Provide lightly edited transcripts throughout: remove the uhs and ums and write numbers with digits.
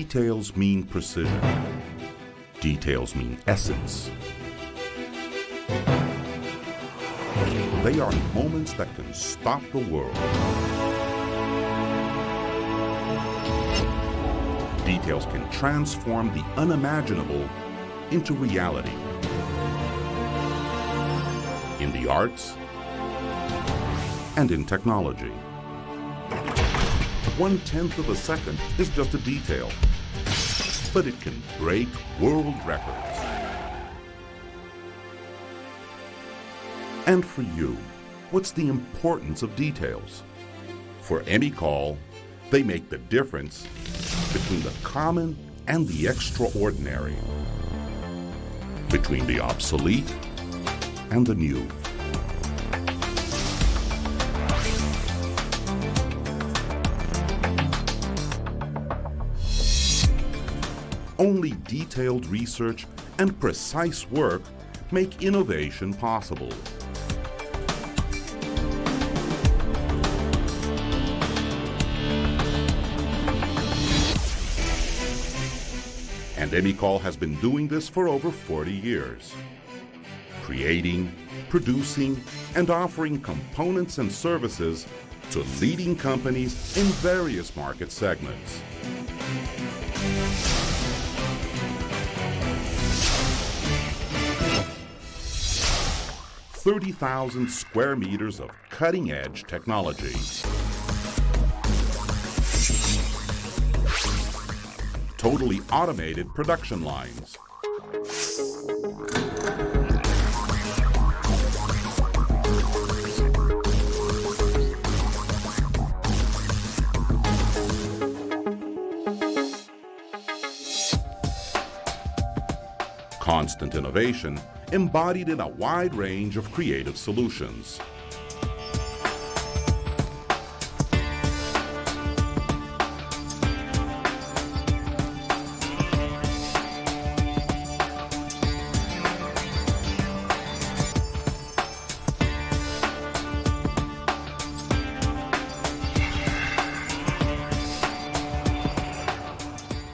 Details mean precision. Details mean essence. They are moments that can stop the world. Details can transform the unimaginable into reality. In the arts and in technology. 1/10 of a second is just a detail, but it can break world records. And for you, what's the importance of details? For Emicol, they make the difference between the common and the extraordinary, between the obsolete and the new. Only detailed research and precise work make innovation possible. And Emicol has been doing this for over 40 years. Creating, producing, and offering components and services to leading companies in various market segments. "30,000 square meters of cutting-edge technology. Totally automated production lines. Constant innovation embodied in a wide range of creative solutions.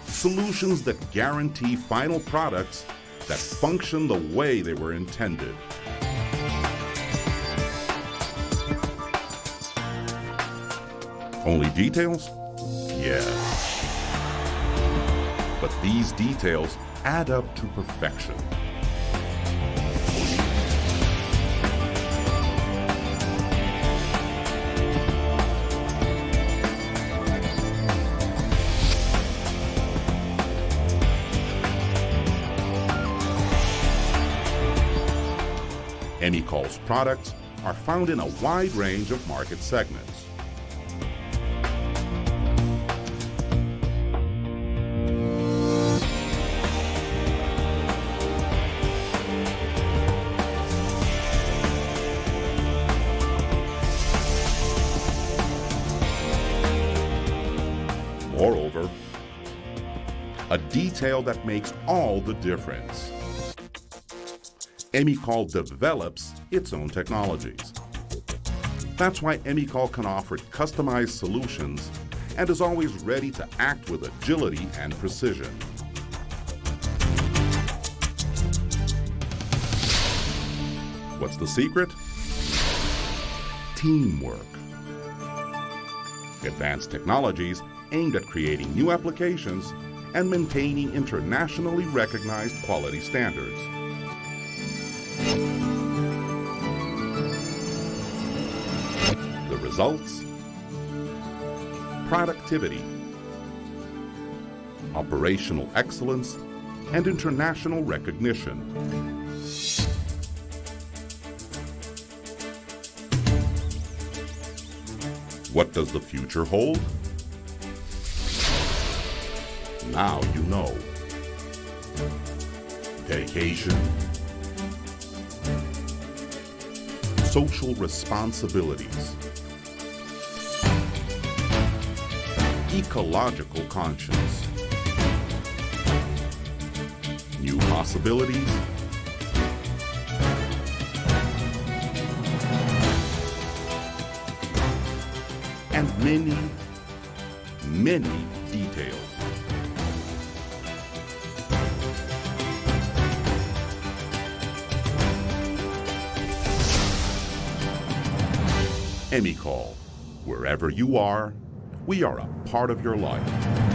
Solutions that guarantee final products that function the way they were intended. Only details? Yes. But these details add up to perfection. Emicol's products are found in a wide range of market segments. Moreover, a detail that makes all the difference. Emicol develops its own technologies. That's why Emicol can offer customized solutions and is always ready to act with agility and precision. What's the secret? Teamwork. Advanced technologies aimed at creating new applications and maintaining internationally recognized quality standards. The results? Productivity, operational excellence, and international recognition. What does the future hold? Now you know. Dedication, social responsibilities, ecological conscience, new possibilities, and many, many details. Emicol. Wherever you are, we are a part of your life.